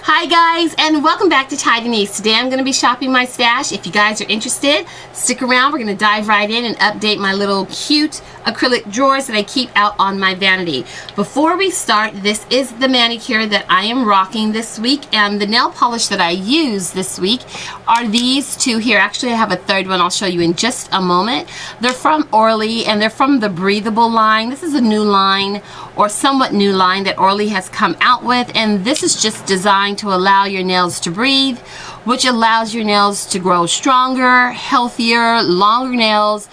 Hi guys, and welcome back to Ty Denise. Today I'm going to be shopping my stash. If you guys are interested, stick around. We're going to dive right in and update my little cute acrylic drawers that I keep out on my vanity. Before we start, this is the manicure that I am rocking this week, and the nail polish that I use this week are these two here. Actually, I have a third one I'll show you in just a moment. They're from Orly, and they're from the Breathable line. This is a new line, or somewhat new line, that Orly has come out with, and this is just designed to allow your nails to breathe, which allows your nails to grow stronger, healthier, longer nails.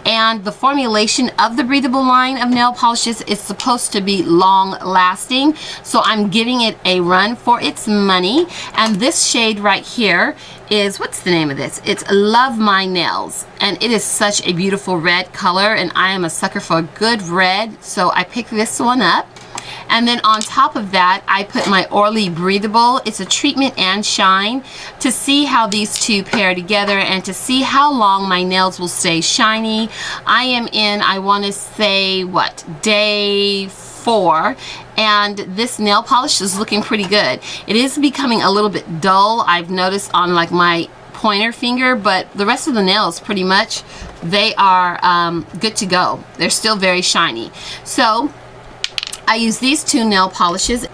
And the formulation of the Breathable line of nail polishes is supposed to be long lasting, so I'm giving it a run for its money. And this shade right here is, what's the name of this? It's Love My Nails, and it is such a beautiful red color, and I am a sucker for a good red, so I picked this one up. And then on top of that, I put my Orly Breathable. It's a treatment and shine, to see how these two pair together and to see how long my nails will stay shiny. I am in, I want to say, what, day 4, and this nail polish is looking pretty good. It is becoming a little bit dull, I've noticed, on like my pointer finger, but the rest of the nails, pretty much, they are good to go. They're still very shiny. So I use these two nail polishes,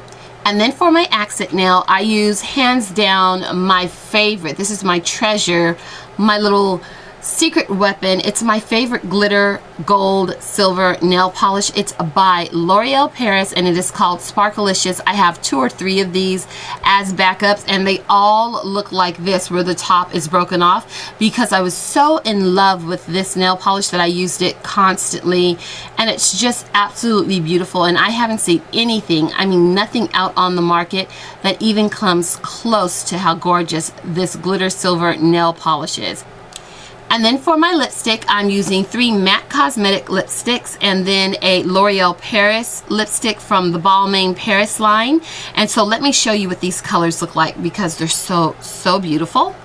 and then for my accent nail, I use hands down my favorite. This is my treasure, my little secret weapon. It's my favorite glitter gold silver nail polish. It's by L'Oreal Paris, and it is called Sparkalicious. I have 2 or 3 of these as backups, and they all look like this, where the top is broken off, because I was so in love with this nail polish that I used it constantly, and it's just absolutely beautiful. And I haven't seen anything, I mean nothing, out on the market that even comes close to how gorgeous this glitter silver nail polish is. And then for my lipstick, I'm using 3 MAC Cosmetic lipsticks and then a L'Oreal Paris lipstick from the Balmain Paris line. And so let me show you what these colors look like, because they're so beautiful.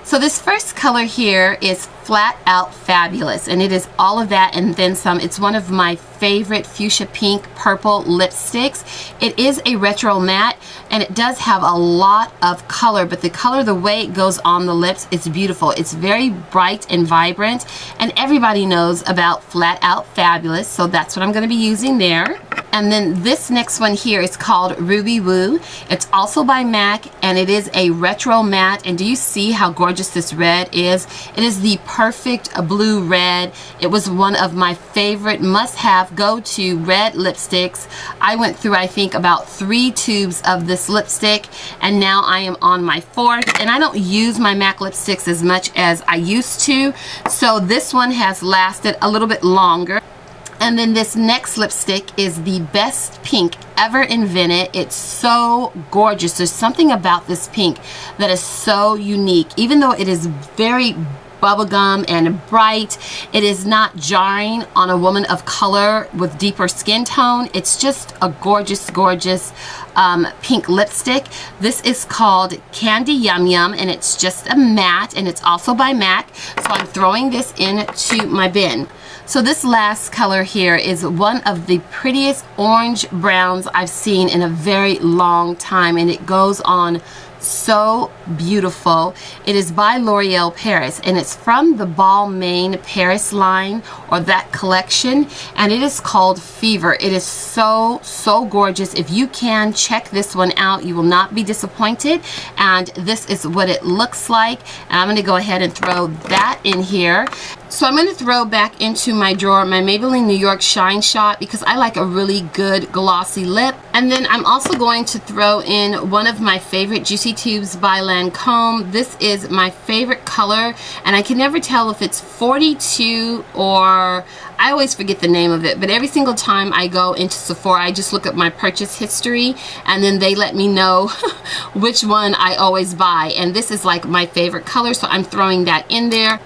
So this first color here is Flat Out Fabulous, and it is all of that and then some. It's one of my favorite fuchsia pink purple lipsticks. It is a retro matte, and it does have a lot of color, but the color, the way it goes on the lips, is beautiful. It's very bright and vibrant, and everybody knows about Flat Out Fabulous, so that's what I'm going to be using there. And then this next one here is called Ruby Woo. It's also by MAC, and it is a retro matte. And do you see how gorgeous this red is? It is the perfect blue red. It was one of my favorite must-have go-to red lipsticks. I went through, I think, about 3 tubes of this lipstick, and now I am on my 4th. And I don't use my MAC lipsticks as much as I used to, so this one has lasted a little bit longer. And then this next lipstick is the best pink ever invented. It's so gorgeous. There's something about this pink that is so unique. Even though it is very bubblegum and bright, it is not jarring on a woman of color with deeper skin tone. It's just a gorgeous pink lipstick. This is called Candy Yum Yum, and it's just a matte, and it's also by MAC. So I'm throwing this into my bin. So this last color here is one of the prettiest orange browns I've seen in a very long time, and it goes on so beautiful. It is by L'Oreal Paris, and it's from the Balmain Paris line, or that collection, and it is called Fever. It is so gorgeous. If you can check this one out, you will not be disappointed. And this is what it looks like, and I'm going to go ahead and throw that in here. So I'm going to throw back into my drawer my Maybelline New York Shine Shot, because I like a really good glossy lip. And then I'm also going to throw in one of my favorite Juicy Tubes by Lancome. This is my favorite color, and I can never tell if it's 42 or, I always forget the name of it, but every single time I go into Sephora, I just look at my purchase history, and then they let me know which one I always buy. And this is like my favorite color, so I'm throwing that in there.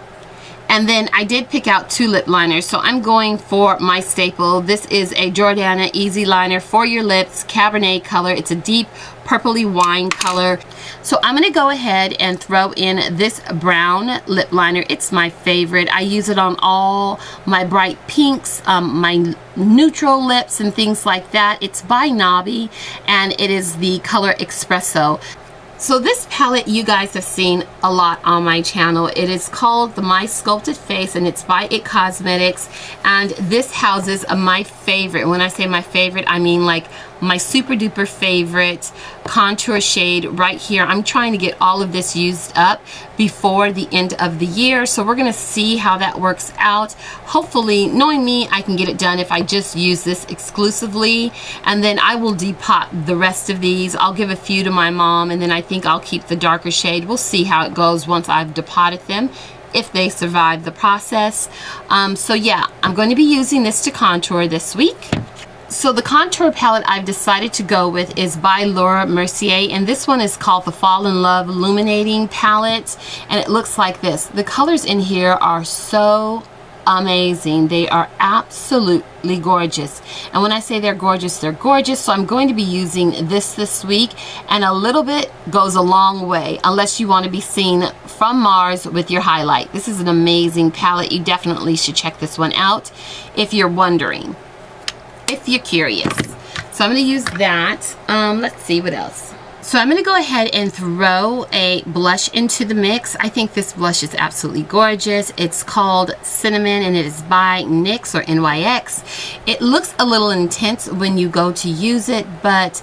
And then I did pick out 2 lip liners, so I'm going for my staple. This is a Jordana Easy Liner for your lips, Cabernet color. It's a deep purpley wine color. So I'm going to go ahead and throw in this brown lip liner. It's my favorite. I use it on all my bright pinks, my neutral lips and things like that. It's by Nobby and it is the color Espresso. So this palette you guys have seen a lot on my channel. It is called the My Sculpted Face and it's by IT Cosmetics, and this houses my favorite. When I say my favorite, I mean like my super duper favorite contour shade right here. I'm trying to get all of this used up before the end of the year, so we're gonna see how that works out. Hopefully, knowing me, I can get it done if I just use this exclusively, and then I will depot the rest of these. I'll give a few to my mom, and then I think I'll keep the darker shade. We'll see how it goes once I've depotted them, if they survive the process. So yeah, I'm going to be using this to contour this week. So the contour palette I've decided to go with is by Laura Mercier, and this one is called the Fall in Love Illuminating Palette, and it looks like this. The colors in here are so amazing. They are absolutely gorgeous, and when I say they're gorgeous, so I'm going to be using this week, and a little bit goes a long way unless you want to be seen from Mars with your highlight. This is an amazing palette. You definitely should check this one out if you're wondering, if you're curious. So I'm going to use that. Let's see what else. So I'm going to go ahead and throw a blush into the mix. I think this blush is absolutely gorgeous. It's called Cinnamon and it is by NYX or NYX. It looks a little intense when you go to use it, but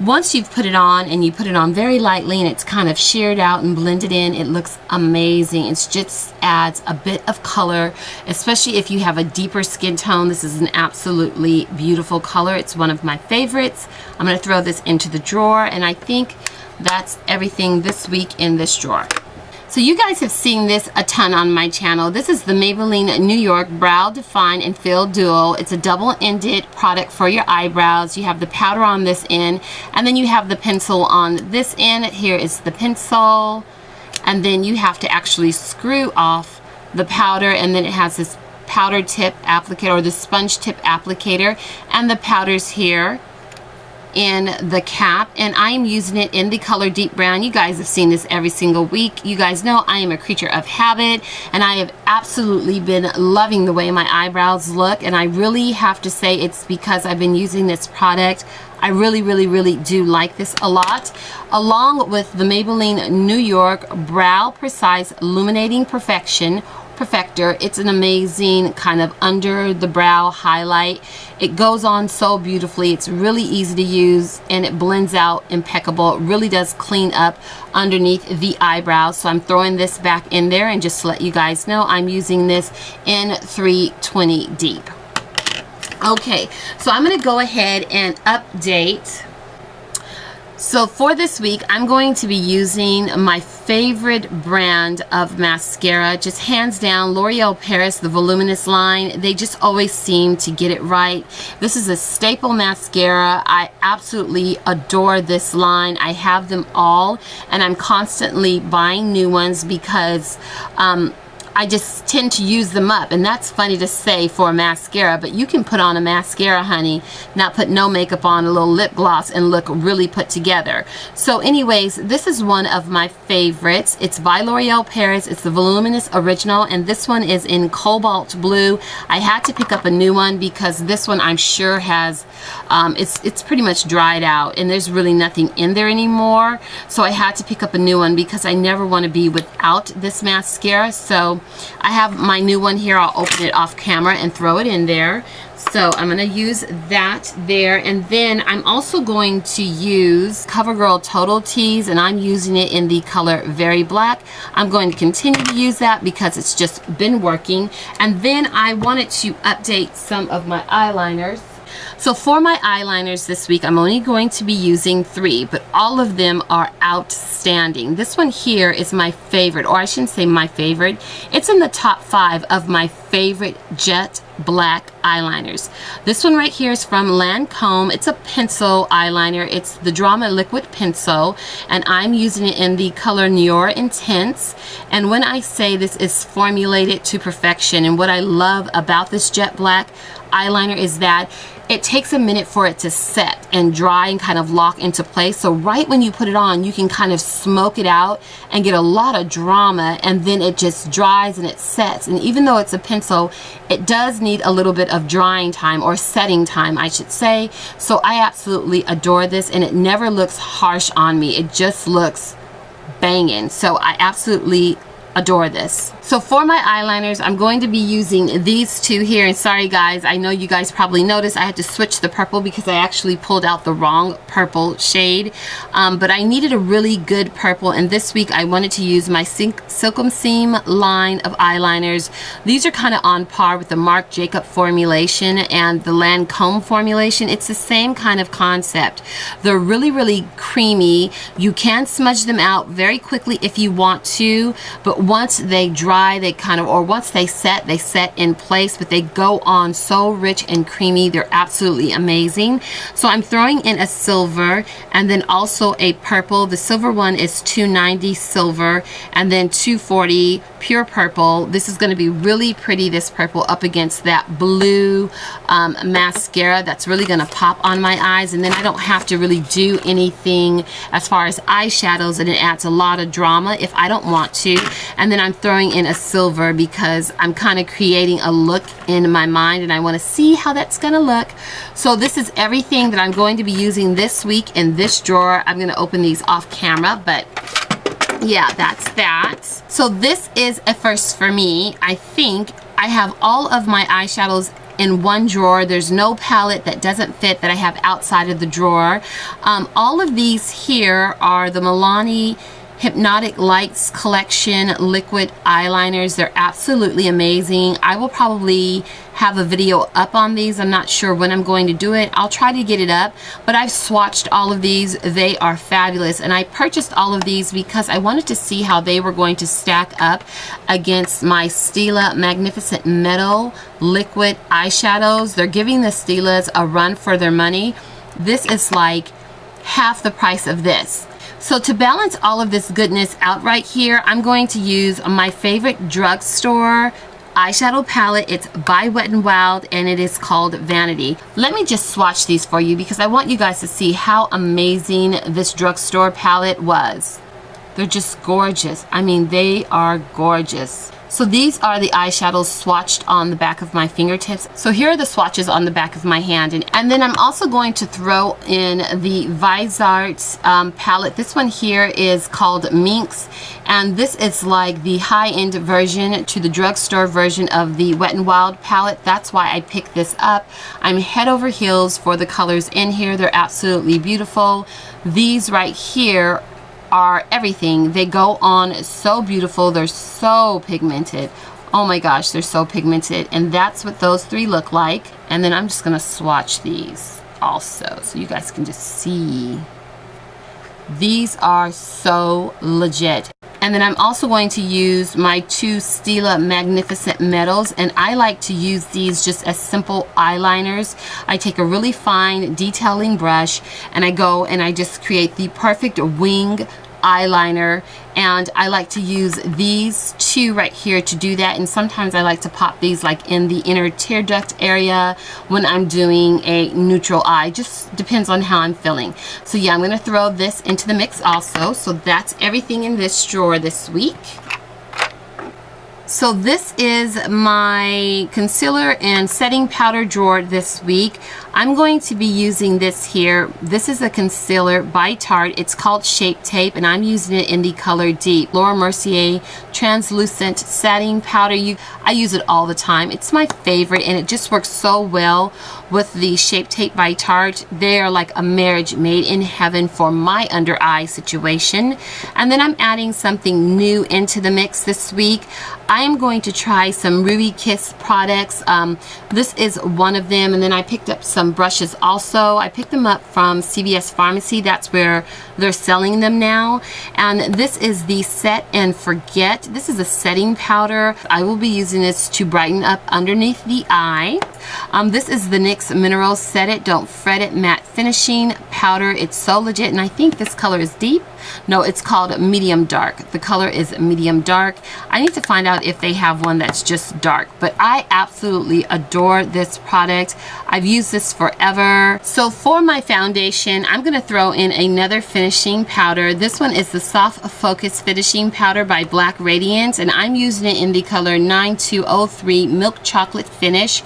once you've put it on and you put it on very lightly and it's kind of sheared out and blended in, it looks amazing. It just adds a bit of color, especially if you have a deeper skin tone. This is an absolutely beautiful color. It's one of my favorites. I'm going to throw this into the drawer, and I think that's everything this week in this drawer. So you guys have seen this a ton on my channel. This is the Maybelline New York Brow Define and Fill Duo. It's a double-ended product for your eyebrows. You have the powder on this end, and then you have the pencil on this end. Here is the pencil, and then you have to actually screw off the powder, and then it has this powder tip applicator or the sponge tip applicator, and the powder's here in the cap, and I am using it in the color Deep Brown. You guys have seen this every single week. You guys know I am a creature of habit, and I have absolutely been loving the way my eyebrows look, and I really have to say it's because I've been using this product. I really do like this a lot, along with the Maybelline New York Brow Precise Illuminating Perfector. It's an amazing kind of under the brow highlight. It goes on so beautifully. It's really easy to use and it blends out impeccable. It really does clean up underneath the eyebrows. So I'm throwing this back in there, and just to let you guys know, I'm using this in 320 Deep. Okay, so I'm going to go ahead and update. So for this week, I'm going to be using my favorite brand of mascara, just hands down, L'Oreal Paris, the Voluminous line. They just always seem to get it right. This is a staple mascara. I absolutely adore this line. I have them all, and I'm constantly buying new ones because I just tend to use them up, and that's funny to say for a mascara, but you can put on a mascara, honey, not put no makeup on, a little lip gloss, and look really put together. So anyways, this is one of my favorites. It's by L'Oreal Paris. It's the Voluminous Original, and this one is in Cobalt Blue. I had to pick up a new one because this one I'm sure has, it's pretty much dried out, and there's really nothing in there anymore. So I had to pick up a new one because I never want to be without this mascara. So I have my new one here. I'll open it off camera and throw it in there. So I'm going to use that there, and then I'm also going to use CoverGirl Total Tease, and I'm using it in the color Very Black. I'm going to continue to use that because it's just been working. And then I wanted to update some of my eyeliners. So for my eyeliners this week, I'm only going to be using 3, but all of them are outstanding. This one here is my favorite, or I shouldn't say my favorite. It's in the top 5 of my favorite jet black eyeliners. This one right here is from Lancome. It's a pencil eyeliner. It's the Drama Liquid Pencil, and I'm using it in the color Niora Intense. And when I say this is formulated to perfection, and what I love about this jet black eyeliner is that it takes a minute for it to set and dry and kind of lock into place. So right when you put it on, you can kind of smoke it out and get a lot of drama, and then it just dries and it sets. And even though it's a pencil, it does need a little bit of drying time, or setting time, I should say. So I absolutely adore this, and it never looks harsh on me. It just looks banging. So I absolutely adore this. So for my eyeliners, I'm going to be using these two here. And sorry guys, I know you guys probably noticed I had to switch the purple because I actually pulled out the wrong purple shade. But I needed a really good purple, and this week I wanted to use my Silkum Seam line of eyeliners. These are kind of on par with the Marc Jacob formulation and the Lancome formulation. It's the same kind of concept. They're really, really creamy. You can smudge them out very quickly if you want to, but once they dry, they kind of, or once they set in place, but they go on so rich and creamy. They're absolutely amazing. So I'm throwing in a silver and then also a purple. The silver one is 290 silver, and then 240 pure purple. This is going to be really pretty, this purple, up against that blue mascara. That's really going to pop on my eyes, and then I don't have to really do anything as far as eyeshadows, and it adds a lot of drama if I don't want to. And then I'm throwing in a silver because I'm kind of creating a look in my mind, and I want to see how that's going to look. So this is everything that I'm going to be using this week in this drawer. I'm going to open these off camera, but yeah, that's that. So this is a first for me. I think I have all of my eyeshadows in one drawer. There's no palette that doesn't fit that I have outside of the drawer. All of these here are the Milani Hypnotic Lights collection liquid eyeliners. They're absolutely amazing. I will probably have a video up on these. I'm not sure when I'm going to do it. I'll try to get it up, but I've swatched all of these. They are fabulous, and I purchased all of these because I wanted to see how they were going to stack up against my Stila Magnificent Metal liquid eyeshadows. They're giving the Stilas a run for their money. This is like half the price of this. So to balance all of this goodness out right here, I'm going to use my favorite drugstore eyeshadow palette. It's by Wet n Wild, and it is called Vanity. Let me just swatch these for you because I want you guys to see how amazing this drugstore palette was. They're just gorgeous. I mean, they are gorgeous. So these are the eyeshadows swatched on the back of my fingertips. So here are the swatches on the back of my hand. And then I'm also going to throw in the Vizarts palette. This one here is called Minx. And this is like the high-end version to the drugstore version of the Wet n Wild palette. That's why I picked this up. I'm head over heels for the colors in here. They're absolutely beautiful. These right here are everything. They go on so beautiful. They're so pigmented. Oh my gosh, they're so pigmented. And that's what those three look like. And then I'm just gonna swatch these also so you guys can just see. These are so legit. And then I'm also going to use my two Stila Magnificent Metals, and I like to use these just as simple eyeliners. I take a really fine detailing brush and I go and I just create the perfect wing eyeliner, and I like to use these two right here to do that. And sometimes I like to pop these like in the inner tear duct area when I'm doing a neutral eye. Just depends on how I'm feeling. So yeah, I'm going to throw this into the mix also. So that's everything in this drawer this week. So this is my concealer and setting powder drawer this week. I'm going to be using this here. This is a concealer by Tarte. It's called Shape Tape, and I'm using it in the color Deep. Laura Mercier translucent setting powder. I use it all the time. It's my favorite, and it just works so well with the Shape Tape by Tarte. They are like a marriage made in heaven for my under eye situation. And then I'm adding something new into the mix this week. I am going to try some Ruby Kiss products. This is one of them, and then I picked up some brushes also. I picked them up from CVS Pharmacy. That's where they're selling them now. And this is the Set and Forget. This is a setting powder. I will be using this to brighten up underneath the eye. This is the NYX Mineral Set It, Don't Fret It Matte Finishing Powder. It's so legit, and I think this color is deep. No, it's called medium dark. The color is medium dark. I need to find out if they have one that's just dark, but I absolutely adore this product. I've used this forever. So for my foundation, I'm going to throw in another finishing powder. This one is the Soft Focus Finishing Powder by Black Radiance, and I'm using it in the color 9203 Milk Chocolate Finish.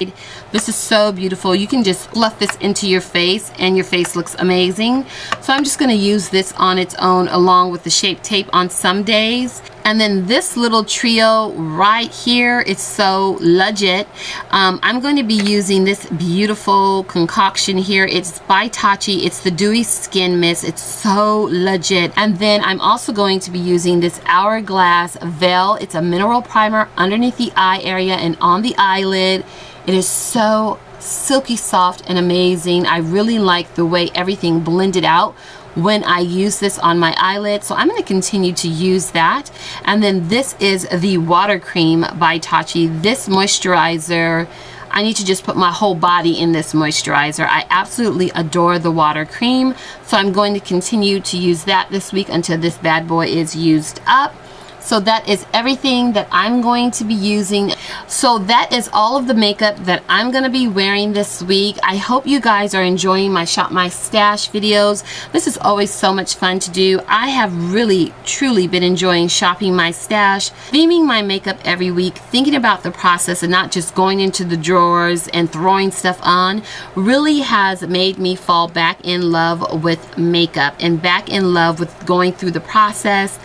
This is so beautiful. You can just fluff this into your face and your face looks amazing. So I'm just going to use this on its own along with the Shape Tape on some days. And then this little trio right here is so legit. I'm going to be using this beautiful concoction here. It's by Tatchi. It's the Dewy Skin Mist. It's so legit. And then I'm also going to be using this Hourglass Veil. It's a mineral primer underneath the eye area and on the eyelid. It is so silky soft and amazing. I really like the way everything blended out when I use this on my eyelid, so I'm going to continue to use that. And then this is the Water Cream by Tatchi. This moisturizer, I need to just put my whole body in this moisturizer. I absolutely adore the Water Cream, so I'm going to continue to use that this week until this bad boy is used up. So that is everything that I'm going to be using. So that is all of the makeup that I'm going to be wearing this week. I hope you guys are enjoying my Shop My Stash videos. This is always so much fun to do. I have really, truly been enjoying shopping my stash, theming my makeup every week, thinking about the process and not just going into the drawers and throwing stuff on, really has made me fall back in love with makeup and back in love with going through the process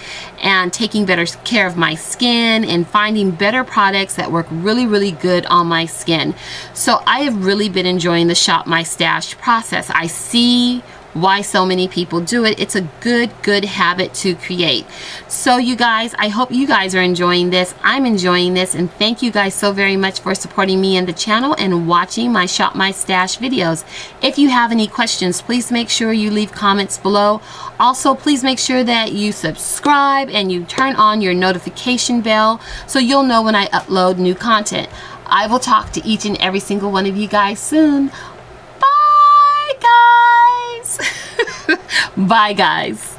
and taking better care of my skin and finding better products that work really, really good on my skin. So I have really been enjoying the Shop My Stash process. I see why so many people do it. It's a good habit to create. So you guys, I hope you guys are enjoying this. I'm enjoying this, and thank you guys so very much for supporting me and the channel and watching my Shop My Stash videos. If you have any questions, please make sure you leave comments below. Also, please make sure that you subscribe and you turn on your notification bell so you'll know when I upload new content. I will talk to each and every single one of you guys soon. Bye guys. Bye guys.